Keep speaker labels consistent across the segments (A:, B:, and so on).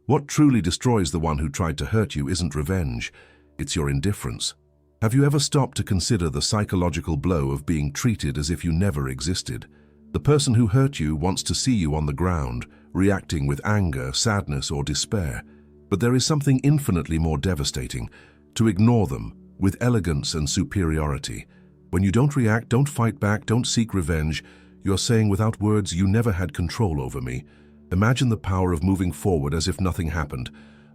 A: What truly destroys the one who tried to hurt you isn't revenge, it's your indifference. Have you ever stopped to consider the psychological blow of being treated as if you never existed? The person who hurt you wants to see you on the ground, reacting with anger, sadness, or despair. But there is something infinitely more devastating: to ignore them, with elegance and superiority. When you don't react, don't fight back, don't seek revenge, you're saying without words, you never had control over me. Imagine the power of moving forward as if nothing happened.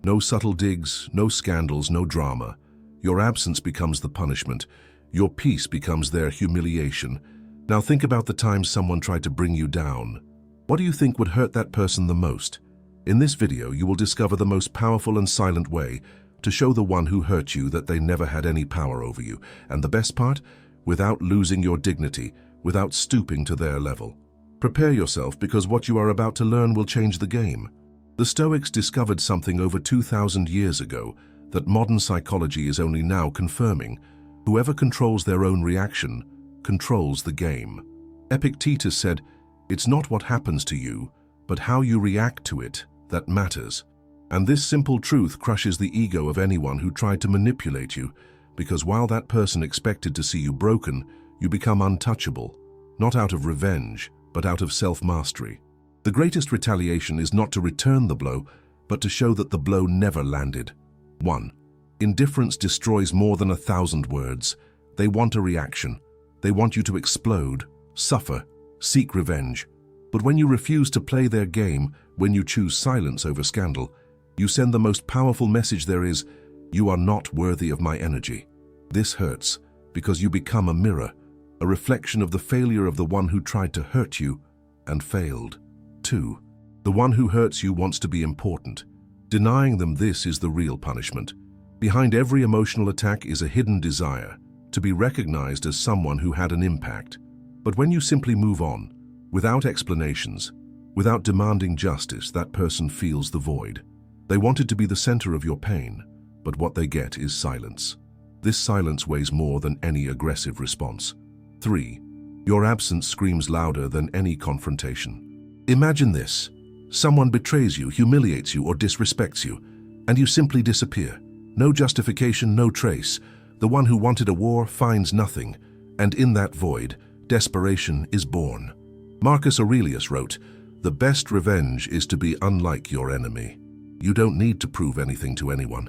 A: No subtle digs, no scandals, no drama. Your absence becomes the punishment. Your peace becomes their humiliation. Now think about the times someone tried to bring you down. What do you think would hurt that person the most? In this video, you will discover the most powerful and silent way to show the one who hurt you that they never had any power over you. And the best part? Without losing your dignity, without stooping to their level. Prepare yourself, because what you are about to learn will change the game. The Stoics discovered something over 2,000 years ago that modern psychology is only now confirming. Whoever controls their own reaction controls the game. Epictetus said, "It's not what happens to you, but how you react to it that matters." And this simple truth crushes the ego of anyone who tried to manipulate you, because while that person expected to see you broken, you become untouchable, not out of revenge, but out of self-mastery. The greatest retaliation is not to return the blow, but to show that the blow never landed. 1. Indifference destroys more than 1,000 words. They want a reaction. They want you to explode, suffer, seek revenge. But when you refuse to play their game, when you choose silence over scandal, you send the most powerful message there is: you are not worthy of my energy. This hurts because you become a mirror, a reflection of the failure of the one who tried to hurt you and failed. 2. The one who hurts you wants to be important. Denying them this is the real punishment. Behind every emotional attack is a hidden desire to be recognized as someone who had an impact. But when you simply move on, without explanations, without demanding justice, that person feels the void. They wanted to be the center of your pain, but what they get is silence. This silence weighs more than any aggressive response. 3. Your absence screams louder than any confrontation. Imagine this. Someone betrays you, humiliates you, or disrespects you, and you simply disappear. No justification, no trace. The one who wanted a war finds nothing, and in that void, desperation is born. Marcus Aurelius wrote, "The best revenge is to be unlike your enemy." You don't need to prove anything to anyone.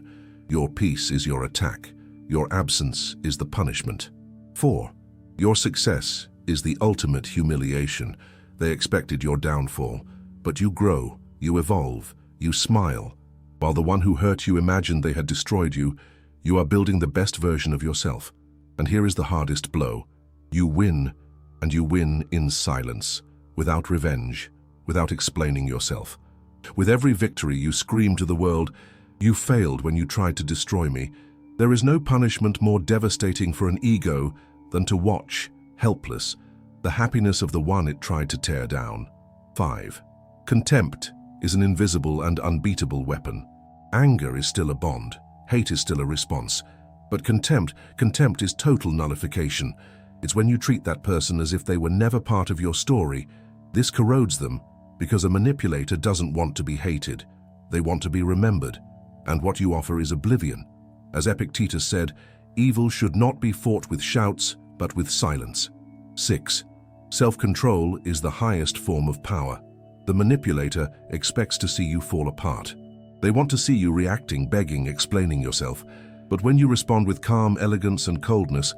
A: Your peace is your attack. Your absence is the punishment. 4. Your success is the ultimate humiliation. They expected your downfall, but you grow, you evolve, you smile. While the one who hurt you imagined they had destroyed you, you are building the best version of yourself. And here is the hardest blow. You win, and you win in silence, without revenge, without explaining yourself. With every victory, you scream to the world, "You failed when you tried to destroy me." There is no punishment more devastating for an ego than to watch, helpless, the happiness of the one it tried to tear down. 5. Contempt is an invisible and unbeatable weapon. Anger is still a bond. Hate is still a response. But contempt is total nullification. It's when you treat that person as if they were never part of your story. This corrodes them, because a manipulator doesn't want to be hated. They want to be remembered. And what you offer is oblivion. As Epictetus said, evil should not be fought with shouts, but with silence. 6. Self-control is the highest form of power. The manipulator expects to see you fall apart. They want to see you reacting, begging, explaining yourself. But when you respond with calm, elegance, and coldness,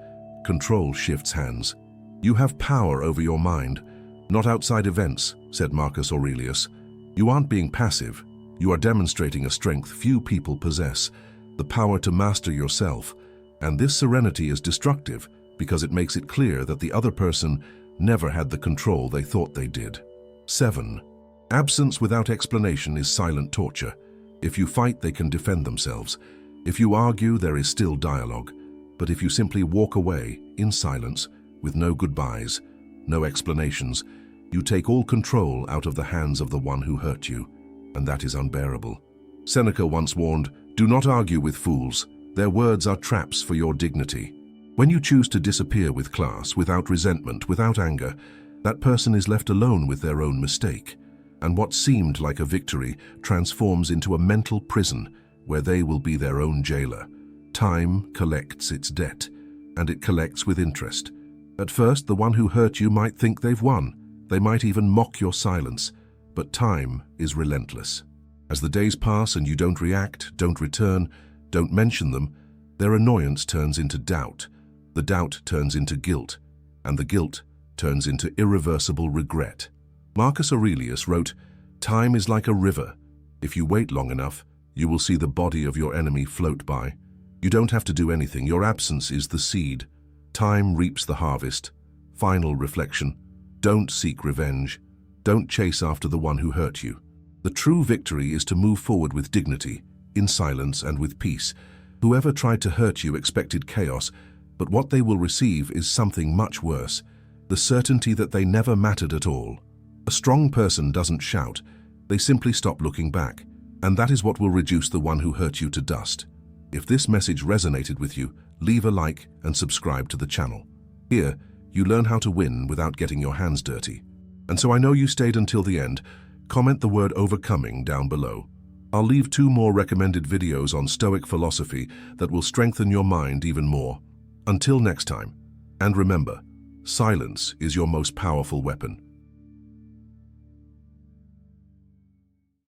A: control shifts hands. You have power over your mind, not outside events, said Marcus Aurelius. You aren't being passive. You are demonstrating a strength few people possess, the power to master yourself. And this serenity is destructive because it makes it clear that the other person never had the control they thought they did. 7. Absence without explanation is silent torture. If you fight, they can defend themselves. If you argue, there is still dialogue. But if you simply walk away, in silence, with no goodbyes, no explanations, you take all control out of the hands of the one who hurt you, and that is unbearable. Seneca once warned, "Do not argue with fools. Their words are traps for your dignity." When you choose to disappear with class, without resentment, without anger, that person is left alone with their own mistake. and what seemed like a victory transforms into a mental prison where they will be their own jailer. Time collects its debt, and it collects with interest. At first, the one who hurt you might think they've won. They might even mock your silence, but time is relentless. As the days pass and you don't react, don't return, don't mention them, their annoyance turns into doubt. The doubt turns into guilt, and the guilt turns into irreversible regret. Marcus Aurelius wrote, "Time is like a river. If you wait long enough, you will see the body of your enemy float by. You don't have to do anything. Your absence is the seed. Time reaps the harvest." Final reflection: don't seek revenge. Don't chase after the one who hurt you. The true victory is to move forward with dignity, in silence and with peace. Whoever tried to hurt you expected chaos, but what they will receive is something much worse: the certainty that they never mattered at all. A strong person doesn't shout, they simply stop looking back, and that is what will reduce the one who hurt you to dust. If this message resonated with you, leave a like and subscribe to the channel. Here, you learn how to win without getting your hands dirty. And so I know you stayed until the end. Comment the word overcoming down below. I'll leave 2 more recommended videos on Stoic philosophy that will strengthen your mind even more. Until next time, and remember, silence is your most powerful weapon.